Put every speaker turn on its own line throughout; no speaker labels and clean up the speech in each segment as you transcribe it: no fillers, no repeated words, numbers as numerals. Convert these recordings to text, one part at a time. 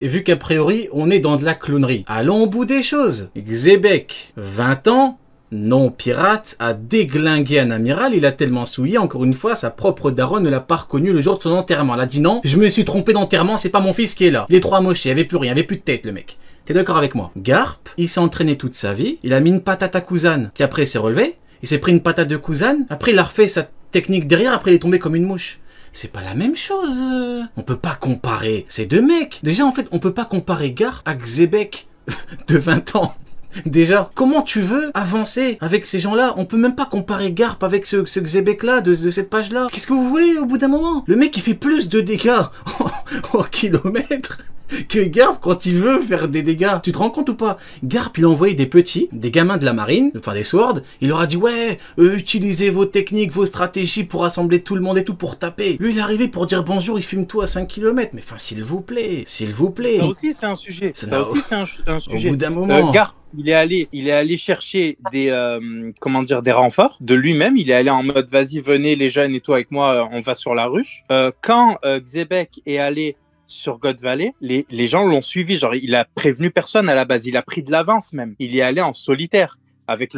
Et vu qu'a priori, on est dans de la clownerie. Allons au bout des choses. Xebec, 20 ans, non pirate, a déglingué un amiral. Il a tellement souillé, encore une fois, sa propre daronne ne l'a pas reconnu le jour de son enterrement. Elle a dit non, je me suis trompé d'enterrement, c'est pas mon fils qui est là. Il est trop amoché, il avait plus rien, il avait plus de tête le mec. T'es d'accord avec moi? Garp, il s'est entraîné toute sa vie, il a mis une patate à Kuzan, qui après s'est relevé, il s'est pris une patate de Kuzan, après il a refait sa technique derrière, après il est tombé comme une mouche. C'est pas la même chose. On peut pas comparer ces deux mecs. Déjà, en fait, on peut pas comparer Garp à Xebec de 20 ans. Déjà, comment tu veux avancer avec ces gens-là? On peut même pas comparer Garp avec ce Xebec-là de cette page-là. Qu'est-ce que vous voulez au bout d'un moment? Le mec, il fait plus de dégâts au kilomètre que Garp quand il veut faire des dégâts. Tu te rends compte ou pas? Garp, il a envoyé des petits, des gamins de la marine, enfin des swords, il leur a dit ouais, utilisez vos techniques, vos stratégies pour rassembler tout le monde et tout pour taper. Lui, il est arrivé pour dire bonjour, il fume tout à 5 km. Mais enfin, s'il vous plaît, s'il vous plaît.
Ça aussi, c'est un sujet. Ça aussi, c'est un sujet.
Au bout d'un moment.
Garp, il est allé chercher des, des renforts de lui-même. Il est allé en mode, vas-y, venez les jeunes et tout avec moi, on va sur la ruche. Quand Xebec est allé sur God Valley, les gens l'ont suivi. Genre, il a prévenu personne à la base. Il a pris de l'avance même. Il y est allé en solitaire. Avec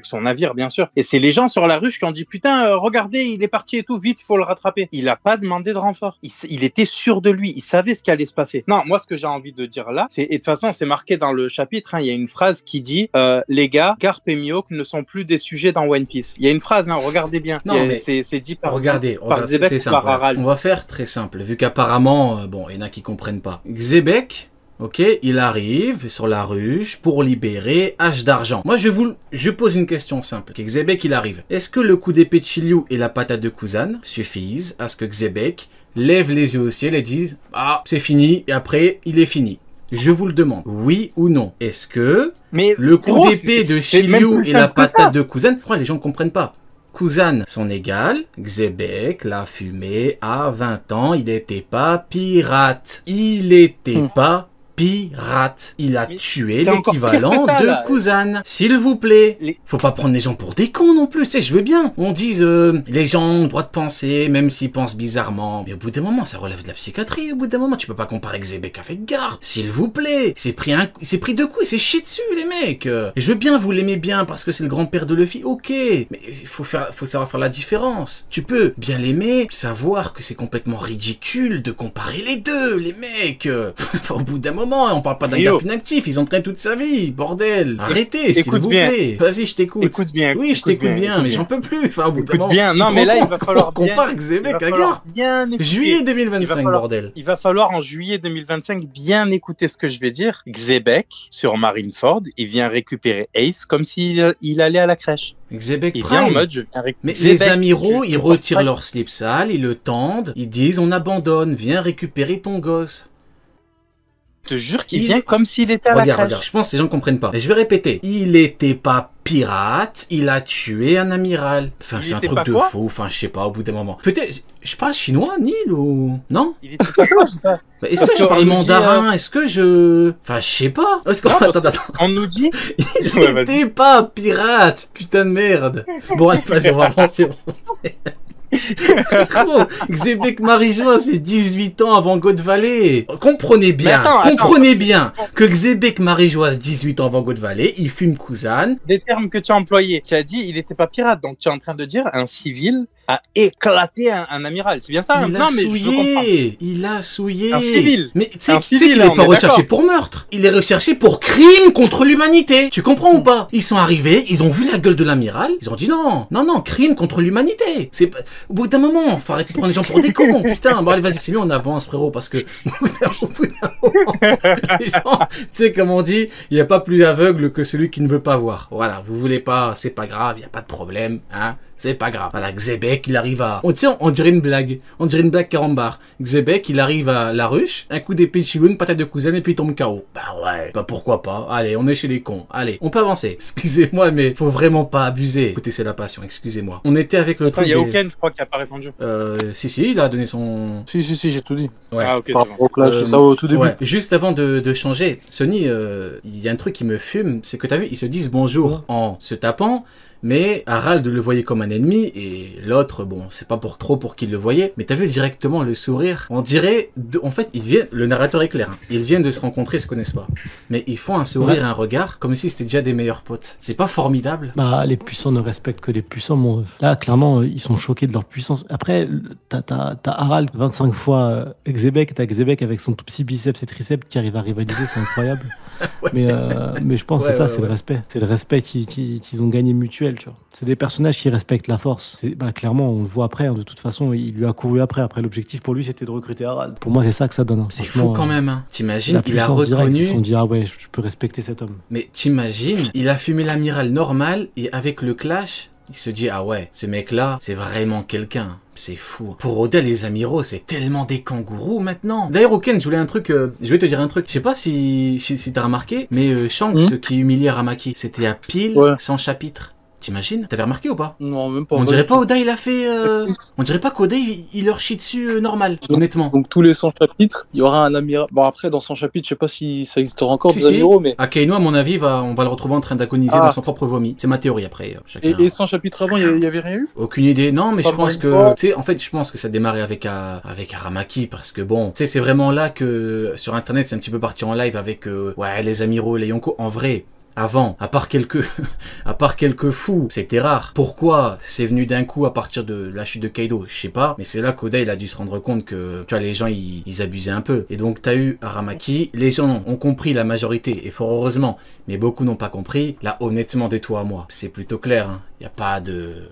son navire, bien sûr. Et c'est les gens sur la ruche qui ont dit, putain, regardez, il est parti et tout, vite, il faut le rattraper. Il a pas demandé de renfort. Il était sûr de lui. Il savait ce qui allait se passer. Non, moi, ce que j'ai envie de dire là, et de toute façon, c'est marqué dans le chapitre, il y a une phrase qui dit, les gars, Garp et Mihawk ne sont plus des sujets dans One Piece. Il y a une phrase, regardez bien.
Non, mais
c'est dit par
regardez,
Xebec
c'est
ou
simple.
par Harald.
On va faire très simple, vu qu'apparemment, il y en a qui comprennent pas. Xebec, ok, il arrive sur la ruche pour libérer Hache d'Argent. Moi, je pose une question simple. Xebec, il arrive. Est-ce que le coup d'épée de Shiryu et la patate de Kuzan suffisent à ce que Xebec lève les yeux au ciel et dise « Ah, c'est fini, et après, il est fini ». Je vous le demande, oui ou non? Est-ce que le coup d'épée de Shiryu et la patate de Kuzan... Pourquoi les gens ne comprennent pas? Kuzan, son égal, Xebec l'a fumé à 20 ans, il n'était pas pirate. Il n'était pas pirate. Il a tué l'équivalent de Kuzan. S'il vous plaît. Faut pas prendre les gens pour des cons non plus. Tu sais, je veux bien. On dise, les gens ont le droit de penser, même s'ils pensent bizarrement. Mais au bout d'un moment, ça relève de la psychiatrie. Au bout d'un moment, tu peux pas comparer Xebec avec Garp. S'il vous plaît. Il s'est pris deux coups, il s'est chié dessus, les mecs. Je veux bien, vous l'aimez bien parce que c'est le grand-père de Luffy. Ok. Mais il faut savoir faire la différence. Tu peux bien l'aimer, savoir que c'est complètement ridicule de comparer les deux, les mecs. Au bout d'un moment, on parle pas d'un gars inactif, ils entraînent toute sa vie, bordel. Arrêtez, s'il vous plaît. Vas-y, je t'écoute.
Écoute bien.
Oui, je t'écoute bien, mais j'en peux plus. Enfin, au bout d'un moment.
Bien. Non, mais là, il va falloir bien.
Compare Xebec à Garp. Juillet 2025, bordel.
Il va falloir en juillet 2025 bien écouter ce que je vais dire. Xebec, sur Marineford, il vient récupérer Ace comme s'il allait à la crèche.
Xebec
il vient en mode, je viens récupérer.
Mais les amiraux, ils retirent leur slip sale, ils le tendent, ils disent on abandonne, viens récupérer ton gosse.
Je te jure qu'il vient comme s'il était à la crèche.
Regarde, je pense que les gens ne comprennent pas. Et je vais répéter. Il était pas pirate, il a tué un amiral. Enfin, c'est un truc de fou. Enfin, je sais pas, au bout d'un moment. Peut-être, je parle chinois, Nil, ou... Non?
Il était pas quoi, je sais pas.
Est-ce que je parle mandarin? Est-ce que je... Enfin, je sais pas. Attends.
On nous dit...
Il était pas pirate, putain de merde. Bon, allez, vas-y, on va avancer. Xebec Marijois, c'est 18 ans avant God Valley. Comprenez bien que Xebec Marijois, 18 ans avant God Valley, il fume Kuzan.
Des termes que tu as employés. Tu as dit il n'était pas pirate, donc tu es en train de dire un civil a éclaté un amiral. C'est bien ça?
Il a souillé.
Un civil.
Mais tu sais qu'il n'est pas recherché pour meurtre. Il est recherché pour crime contre l'humanité. Tu comprends ou pas? Ils sont arrivés, ils ont vu la gueule de l'amiral. Ils ont dit non, crime contre l'humanité. Au bout d'un moment, faut arrêter de prendre les gens pour des cons. Putain, bon allez, vas-y, c'est mieux, on avance, frérot, parce que au bout d'un moment, les gens, tu sais, comme on dit, il n'y a pas plus aveugle que celui qui ne veut pas voir. Voilà, vous voulez pas, c'est pas grave, il n'y a pas de problème, hein. C'est pas grave. Voilà, Xebec, il arrive à... On dirait une blague. On dirait une blague carambar. Xebec, il arrive à la ruche, un coup d'épée de Shiryu, une patate de Kuzan et puis il tombe KO. Bah ouais, bah pourquoi pas. Allez, on est chez les cons. Allez, on peut avancer. Excusez-moi, mais faut vraiment pas abuser. Écoutez, c'est la passion, excusez-moi. On était avec le truc.
Il y a Oken, je crois, qui a pas répondu.
Si, il a donné son...
Si, j'ai tout dit.
Ouais.
Ah, ok, c'est bon.
Donc là, je fais ça au tout début.
Ouais. Juste avant de changer, Sony, il y a un truc qui me fume, c'est que t'as vu, ils se disent bonjour en se tapant, Mais Harald le voyait comme un ennemi, et l'autre, bon, c'est pas pour qu'il le voyait, mais t'as vu directement le sourire. On dirait, en fait, le narrateur est clair, hein. Ils viennent de se rencontrer, ils se connaissent pas. Mais ils font un sourire et un regard, comme si c'était déjà des meilleurs potes. C'est pas formidable?
Bah, les puissants ne respectent que les puissants, mon ref. Là, clairement, ils sont choqués de leur puissance. Après, t'as Harald 25 fois Xebec, t'as Xebec avec son tout petit biceps et triceps qui arrive à rivaliser, c'est incroyable.
Ouais.
Mais je pense que c'est ça, c'est le respect. C'est le respect qu'ils ont gagné mutuel, tu vois. C'est des personnages qui respectent la force. Bah, clairement, on le voit après, hein, de toute façon, il lui a couru après. Après, l'objectif pour lui, c'était de recruter Harald. Pour moi, c'est ça que ça donne. Hein.
C'est fou quand même, hein. T'imagines, il a
direct,
reconnu...
ils se sont dit, ah ouais, je peux respecter cet homme.
Mais t'imagines, il a fumé l'amiral normal, et avec le clash, il se dit, ah ouais, ce mec-là, c'est vraiment quelqu'un. C'est fou. Pour Oda, les amiraux, c'est tellement des kangourous maintenant. D'ailleurs, Oken, je vais te dire un truc. Je sais pas si t'as remarqué, mais Shanks qui humiliait Aramaki, c'était à pile 100 chapitres. T'imagines? T'avais remarqué ou pas?
Non, même pas.
On dirait pas Oda, il a fait... On dirait pas qu'Oda, il leur chie dessus normal, honnêtement.
Donc tous les 100 chapitres, il y aura un amiral. Bon, après, dans 100 chapitres, je sais pas si ça existera encore des amiraux, mais...
Akainu, à mon avis, on va le retrouver en train d'agoniser dans son propre vomi. C'est ma théorie, après. Chacun...
Et 100 chapitres avant, il y avait rien eu?
Aucune idée. Non, mais je pense que... Tu sais, en fait, je pense que ça démarrait avec Aramaki, parce que bon... Tu sais, c'est vraiment là que... Sur Internet, c'est un petit peu parti en live avec... ouais, les amiraux, les Yonko. En vrai... Avant, à part quelques fous, c'était rare. Pourquoi c'est venu d'un coup à partir de la chute de Kaido? Je sais pas, mais c'est là qu'Oda il a dû se rendre compte que, tu vois, les gens ils abusaient un peu. Et donc t'as eu Aramaki, les gens ont compris, la majorité, et fort heureusement, mais beaucoup n'ont pas compris. Là, honnêtement, de toi à moi, c'est plutôt clair, hein. Y a pas de...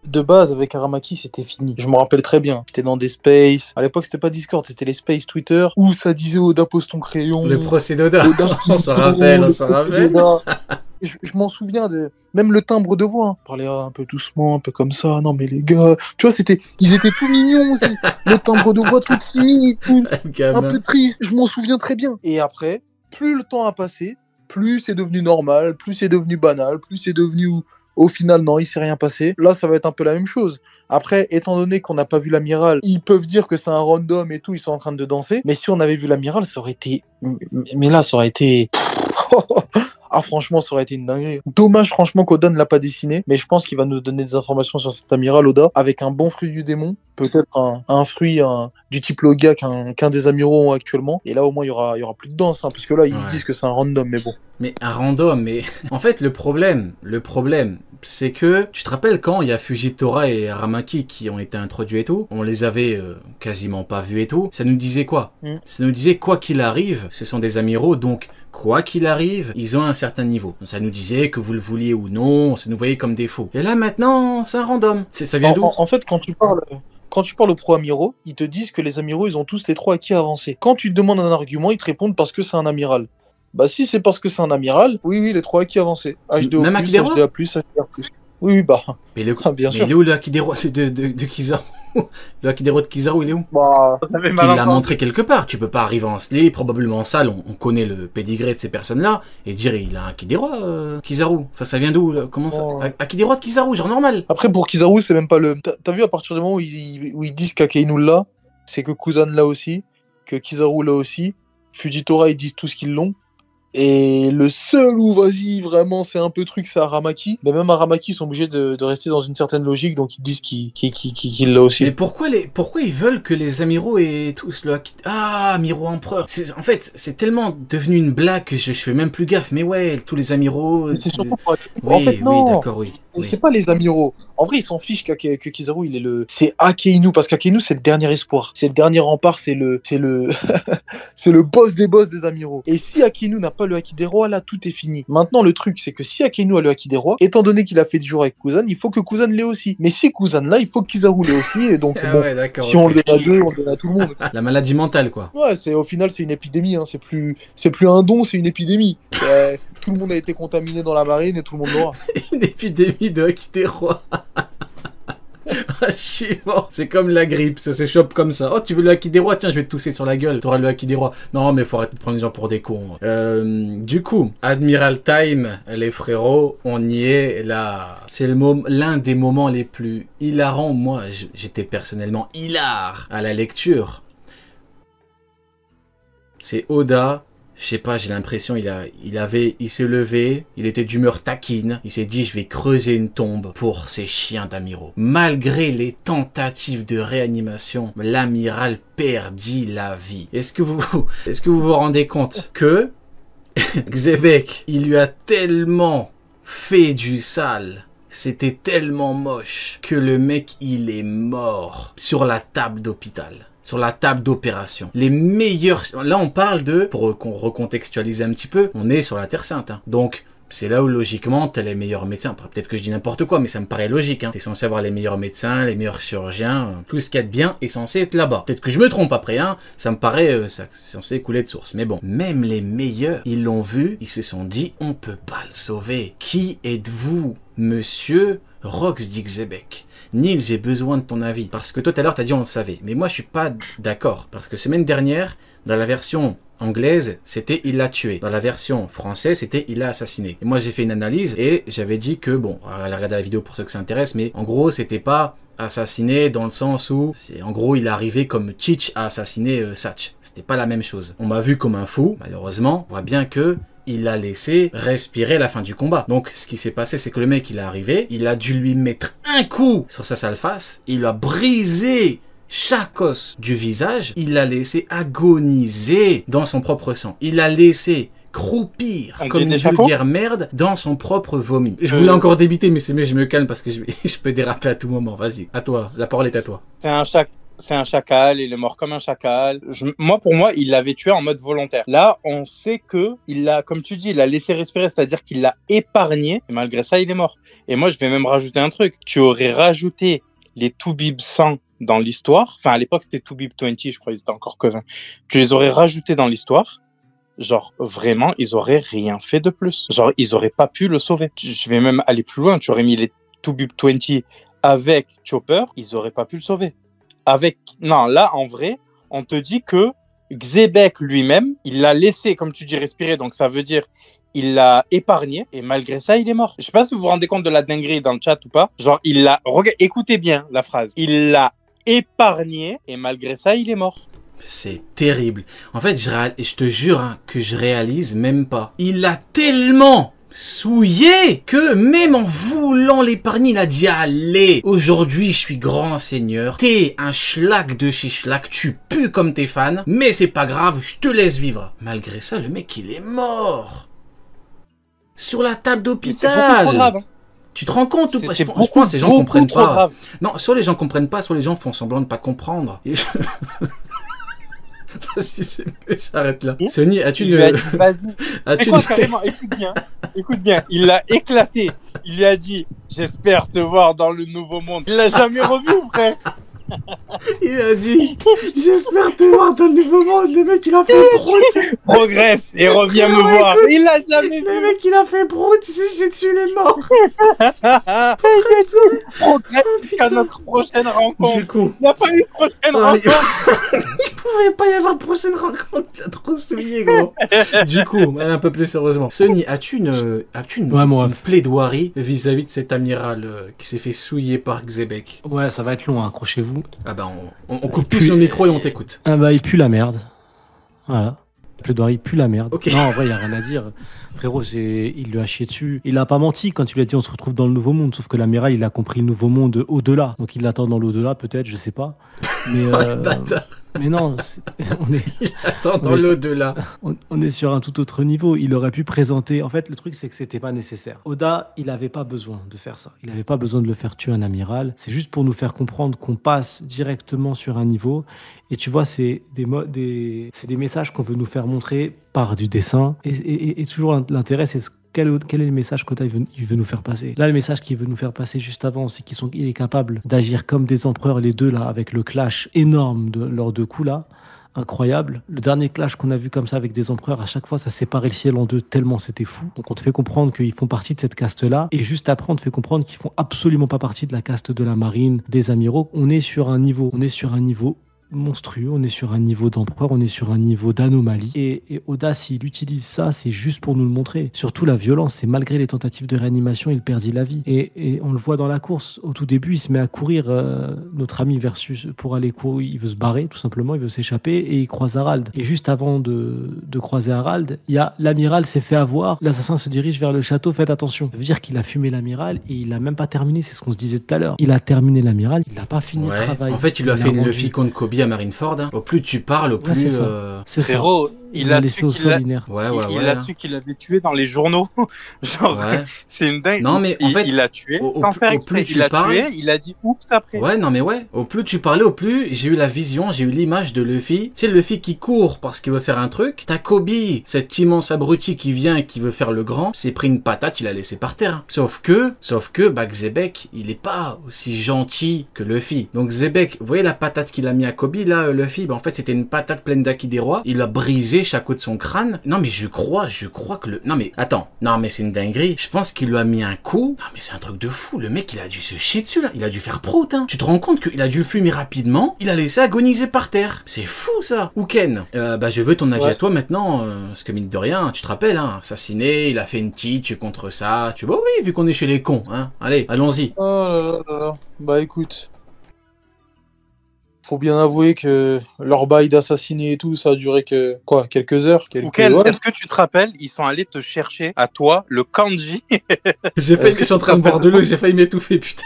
De base, avec Aramaki, c'était fini. Je me rappelle très bien. J'étais dans des spaces. À l'époque, c'était pas Discord, c'était les spaces Twitter où ça disait Oda pose ton crayon.
Le procès d'Oda. On s'en rappelle, on s'en rappelle.
Je m'en souviens de même le timbre de voix. Hein. Parlait un peu doucement, un peu comme ça. Non mais les gars, tu vois, ils étaient tout mignons aussi. Le timbre de voix tout timide, un peu triste. Je m'en souviens très bien. Et après, plus le temps a passé, plus c'est devenu normal, plus c'est devenu banal, plus c'est devenu au final, non, il s'est rien passé. Là, ça va être un peu la même chose. Après, étant donné qu'on n'a pas vu l'amiral, ils peuvent dire que c'est un random et tout, ils sont en train de danser. Mais si on avait vu l'amiral, ça aurait été... Mais là, ça aurait été... Ah, franchement, ça aurait été une dinguerie. Dommage, franchement, qu'Oda ne l'a pas dessiné. Mais je pense qu'il va nous donner des informations sur cet amiral, Oda, avec un bon fruit du démon. Peut-être un fruit du type Logia qu'un des amiraux ont actuellement. Et là, au moins, il y aura plus de danse. Hein, parce que là, ils disent que c'est un random, mais bon.
Mais un random, mais... En fait, le problème, c'est que... Tu te rappelles quand il y a Fujitora et Aramaki qui ont été introduits et tout? On les avait quasiment pas vus et tout. Ça nous disait quoi? Ça nous disait, quoi qu'il arrive, ce sont des amiraux, donc... Quoi qu'il arrive, ils ont un certain niveau. Ça nous disait que vous le vouliez ou non, ça nous voyait comme défaut. Et là maintenant, c'est un random. Ça vient d'où?
En fait, quand tu parles aux pro-amiraux, ils te disent que les amiraux, ils ont tous les 3 acquis avancés. Quand tu te demandes un argument, ils te répondent parce que c'est un amiral. Bah si c'est parce que c'est un amiral, oui, les 3 acquis avancés. HD+,
même Akidero?
HDA+, HDR+. Oui, bah...
Mais
bien sûr.
il est où le Akidero de Kizaru? Le Akidero de Kizaru, il est où?
Bah...
Il l'a montré quelque part. Tu peux pas arriver en slip, probablement en salle, on connaît le pédigré de ces personnes-là, et dire il a un Akidero, Kizaru. Enfin, ça vient d'où? Comment ça? Akidero de Kizaru, genre normal.
Après, pour Kizaru, c'est même pas le... T'as vu, à partir du moment où ils disent qu'Akainu l'a, c'est que Kuzan l'a aussi, que Kizaru l'a aussi, Fujitora, ils disent tous qu'ils l'ont. Et le seul où, vas-y, vraiment, c'est un peu truc, c'est Aramaki. Mais même Aramaki, ils sont obligés de rester dans une certaine logique, donc ils disent qu'il l'a aussi.
Mais pourquoi ils veulent que les amiraux aient tous le Akidero? Ah, amiraux empereur. En fait, c'est tellement devenu une blague que je fais même plus gaffe. Mais ouais, tous les amiraux...
C'est surtout pour être...
Oui,
en fait, non.
Oui, d'accord, oui.
C'est pas les amiraux. En vrai, ils s'en fichent que Kizaru, il est le... C'est Akainu, parce qu'Akainu, c'est le dernier espoir. C'est le dernier rempart, c'est le boss des amiraux. Et si Akainu n'a pas le Haki des Rois, là, tout est fini. Maintenant, le truc, c'est que si Akainu a le Haki des Rois, étant donné qu'il a fait du jour avec Kuzan, il faut que Kuzan l'ait aussi. Mais si Kuzan là, il faut que Kizaru l'ait aussi. Et donc, bon, si on le donne à deux, on le donne à tout le monde.
La maladie mentale, quoi.
Ouais, au final, c'est une épidémie. Hein. C'est plus un don, c'est une épidémie. Tout le monde a été contaminé dans la marine et tout le monde l'aura.
Une épidémie de Haki des Rois. Je suis mort. C'est comme la grippe, ça se chope comme ça. Oh, tu veux le Haki des Rois? Tiens, je vais te tousser sur la gueule. T'auras le Haki des Rois. Non, mais faut arrêter de prendre les gens pour des cons. Du coup, Admiral Time, les frérots, on y est là. C'est l'un des moments les plus hilarants. Moi, j'étais personnellement hilar à la lecture. C'est Oda je sais pas, j'ai l'impression il s'est levé, il était d'humeur taquine, il s'est dit je vais creuser une tombe pour ces chiens d'Amiro. Malgré les tentatives de réanimation, l'amiral perdit la vie. Est-ce que vous vous rendez compte que Xebec, il lui a tellement fait du sale, c'était tellement moche que le mec il est mort sur la table d'hôpital. Sur la table d'opération. Les meilleurs... Là, on parle de... Pour qu'on recontextualise un petit peu, on est sur la Terre Sainte. Hein. Donc, c'est là où, logiquement, t'as les meilleurs médecins. Peut-être que je dis n'importe quoi, mais ça me paraît logique. Hein. T'es censé avoir les meilleurs médecins, les meilleurs chirurgiens. Tout ce qu'il y a de bien est censé être là-bas. Peut-être que je me trompe après, hein. Ça me paraît... c'est censé couler de source. Mais bon, même les meilleurs, ils l'ont vu, ils se sont dit, on peut pas le sauver. Qui êtes-vous, monsieur Rox dit Xebec? Neil, j'ai besoin de ton avis. Parce que toi, tout à l'heure, t'as dit on le savait. Mais moi, je suis pas d'accord. Parce que semaine dernière, dans la version anglaise, c'était il l'a tué. Dans la version française, c'était il l'a assassiné. Et moi, j'ai fait une analyse et j'avais dit que, bon, regardez la vidéo pour ceux que ça intéresse, mais en gros, c'était pas assassiné dans le sens où, en gros, il est arrivé comme Teach a assassiné Satch. C'était pas la même chose. On m'a vu comme un fou. Malheureusement, on voit bien que il a laissé respirer la fin du combat. Donc, ce qui s'est passé, c'est que le mec, il est arrivé, il a dû lui mettre un coup sur sa sale face, il lui a brisé chaque os du visage, il l'a laissé agoniser dans son propre sang. Il l'a laissé croupir comme une vulgaire merde dans son propre vomi. Je voulais encore débiter, mais c'est mieux, je me calme parce que je peux déraper à tout moment. Vas-y, à toi, la parole est à toi.
C'est un chacal, il est mort comme un chacal. Pour moi, il l'avait tué en mode volontaire. Là, on sait que comme tu dis, il l'a laissé respirer, c'est-à-dire qu'il l'a épargné, et malgré ça, il est mort. Et moi, je vais même rajouter un truc. Tu aurais rajouté les Toubib 100 dans l'histoire. Enfin, à l'époque, c'était Toubib 20, je crois, ils étaient encore que 20. Tu les aurais rajoutés dans l'histoire. Genre, vraiment, ils auraient rien fait de plus. Genre, ils auraient pas pu le sauver. Je vais même aller plus loin. Tu aurais mis les Toubib 20 avec Chopper, ils auraient pas pu le sauver. Non, là, en vrai, on te dit que Xebec lui-même, il l'a laissé, comme tu dis, respirer. Donc, ça veut dire il l'a épargné. Et malgré ça, il est mort. Je sais pas si vous vous rendez compte de la dinguerie dans le chat ou pas. Genre, écoutez bien la phrase. Il l'a épargné. Et malgré ça, il est mort.
C'est terrible. En fait, je te jure hein, que je réalise même pas. Il a tellement souillé que même en voulant l'épargner, il a dit allez, aujourd'hui je suis grand seigneur, t'es un schlag de chez schlag, tu pues comme tes fans, mais c'est pas grave, je te laisse vivre. Malgré ça, le mec il est mort sur la table d'hôpital. Hein. Tu te rends compte ou pas? Je pense que ces gens comprennent pas. Grave. Non, soit les gens comprennent pas, soit les gens font semblant de pas comprendre. Vas-y, c'est mieux, j'arrête là. Sony, as-tu une...
Vas-y. Carrément, écoute bien. Il l'a éclaté. Il lui a dit, j'espère te voir dans le nouveau monde. Il l'a jamais revu, frère.
Il a dit, j'espère te voir dans le nouveau monde. Le mec, il a fait prout.
Progresse et reviens me voir. Il l'a jamais vu.
Le mec, il a fait prout. Tu sais, j'ai dessus les morts.
Il a dit, progresse jusqu'à notre prochaine rencontre.
Du coup,
il n'y a pas eu de prochaine rencontre.
Il pouvait pas y avoir de prochaine rencontre. Il a trop souillé, gros. Du coup, un peu plus sérieusement. Sony, as-tu une plaidoirie vis-à-vis de cet amiral qui s'est fait souiller par Xebec?
Ouais, ça va être long, hein, accrochez-vous.
Ah bah on coupe tous nos micros et on t'écoute.
Ah bah il pue la merde. Voilà. Plaidoirie pue la merde.
Okay.
Non, en vrai, il n'y a rien à dire. Frérot, il lui a chié dessus. Il a pas menti quand il a dit on se retrouve dans le nouveau monde. Sauf que l'amiral, il a compris le nouveau monde au-delà. Donc il l'attend dans l'au-delà, peut-être, je sais pas. Mais, mais non,
il attend dans l'au-delà.
On est sur un tout autre niveau. Il aurait pu présenter. En fait, le truc, c'est que c'était pas nécessaire. Oda, il avait pas besoin de faire ça. Il avait pas besoin de le faire tuer un amiral. C'est juste pour nous faire comprendre qu'on passe directement sur un niveau. Et tu vois, c'est des messages qu'on veut nous faire montrer par du dessin. Et toujours l'intérêt, c'est quel est le message qu'Oda il veut nous faire passer. Là, le message qu'il veut nous faire passer juste avant, c'est qu'il est capable d'agir comme des empereurs, les deux là, avec le clash énorme de leurs deux coups là. Incroyable. Le dernier clash qu'on a vu comme ça avec des empereurs, à chaque fois, ça séparait le ciel en deux tellement c'était fou. Donc on te fait comprendre qu'ils font partie de cette caste-là. Et juste après, on te fait comprendre qu'ils font absolument pas partie de la caste de la marine, des amiraux. On est sur un niveau monstrueux, on est sur un niveau d'empereur, on est sur un niveau d'anomalie. Et Oda, s'il utilise ça, c'est juste pour nous le montrer. Surtout la violence, c'est malgré les tentatives de réanimation, il perdit la vie. Et on le voit dans la course. Au tout début, il se met à courir, notre ami versus pour aller courir. Il veut se barrer, tout simplement, il veut s'échapper et il croise Harald. Et juste avant de croiser Harald, il y a l'amiral s'est fait avoir. L'assassin se dirige vers le château, faites attention. Ça veut dire qu'il a fumé l'amiral et il a même pas terminé, c'est ce qu'on se disait tout à l'heure. Il a terminé l'amiral, il n'a pas fini le travail.
En fait, il lui a fait une Luffy contre Kobe à Marineford. Hein. Au plus tu parles, au plus...
c'est ça.
Frérot, il a laissé au sol inerte.
Il
a su qu'il l'avait tué dans les journaux. Genre, c'est une dingue.
Non, mais en fait,
il l'a tué sans faire exprès. Il l'a tué, il a dit oups après.
Ouais, non, mais au plus tu parlais, au plus j'ai eu la vision, j'ai eu l'image de Luffy. Tu sais, Luffy qui court parce qu'il veut faire un truc. T'as Kobe, cet immense abruti qui vient et qui veut faire le grand. S'est pris une patate, il l'a laissé par terre. Sauf que, Xebec, il est pas aussi gentil que Luffy. Donc Xebec, vous voyez la patate qu'il a mis à Kobe, là, Luffy, en fait, c'était une patate pleine d'Aki des rois. Il a brisé chaque os de son crâne. Non, mais je crois que le... Non, mais attends. Non, mais c'est une dinguerie. Je pense qu'il lui a mis un coup. Non, mais c'est un truc de fou. Le mec, il a dû se chier dessus, là. Il a dû faire prout, hein. Tu te rends compte qu'il a dû le fumer rapidement. Il a laissé agoniser par terre. C'est fou, ça. Ou Ken, je veux ton avis à toi maintenant. Parce que mine de rien, tu te rappelles, hein. Assassiné, il a fait une teach contre ça. Tu vois, oui, vu qu'on est chez les cons, hein. Allez, allons-y.
Oh là là. Bah écoute. Faut bien avouer que leur bail d'assassiner et tout, ça a duré que, quoi, quelques heures.
Est-ce que tu te rappelles, ils sont allés te chercher, à toi, le kanji.
Je suis en train de boire de l'eau et j'ai failli m'étouffer, putain.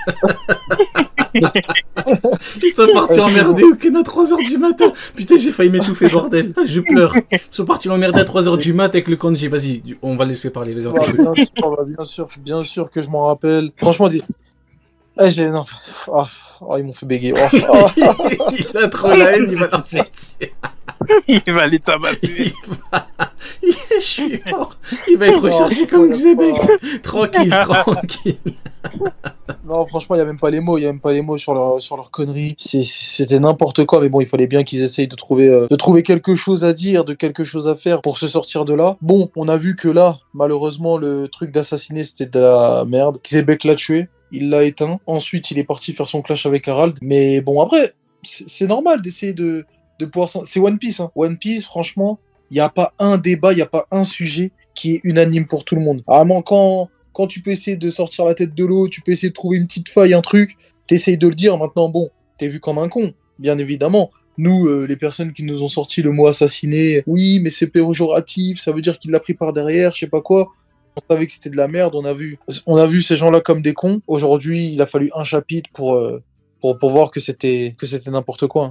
Ils sont partis emmerder au Ken à 3h du matin. Putain, j'ai failli m'étouffer, bordel. Je pleure. Ils sont partis l'emmerder à 3h du mat avec le kanji. Vas-y, on va laisser parler. Vas-y,
bien sûr que je m'en rappelle. Franchement, non. Ils m'ont fait bégayer.
Il a trop la haine, il va leur jeter dessus.
Il va les tabasser.
Je suis mort. Il va être recherché comme Xebec. Tranquille.
Non, franchement, il n'y a même pas les mots sur leur conneries. C'était n'importe quoi, mais bon, il fallait bien qu'ils essayent de trouver quelque chose à dire, de quelque chose à faire pour se sortir de là. Bon, on a vu que là, malheureusement, le truc d'assassiner, c'était de la merde. Xebec l'a tué. Il l'a éteint. Ensuite, il est parti faire son clash avec Harald. Mais bon, après, c'est normal d'essayer de pouvoir... C'est One Piece. Hein. One Piece, franchement, il n'y a pas un débat, il n'y a pas un sujet qui est unanime pour tout le monde. Vraiment, quand tu peux essayer de sortir la tête de l'eau, tu peux essayer de trouver une petite faille, un truc, t'essayes de le dire. Maintenant, bon, t'es vu comme un con, bien évidemment. Nous, les personnes qui nous ont sorti le mot assassiné, oui, mais c'est péjoratif, ça veut dire qu'il l'a pris par derrière, je sais pas quoi. On savait que c'était de la merde, on a vu ces gens-là comme des cons. Aujourd'hui, il a fallu un chapitre pour voir que c'était n'importe quoi.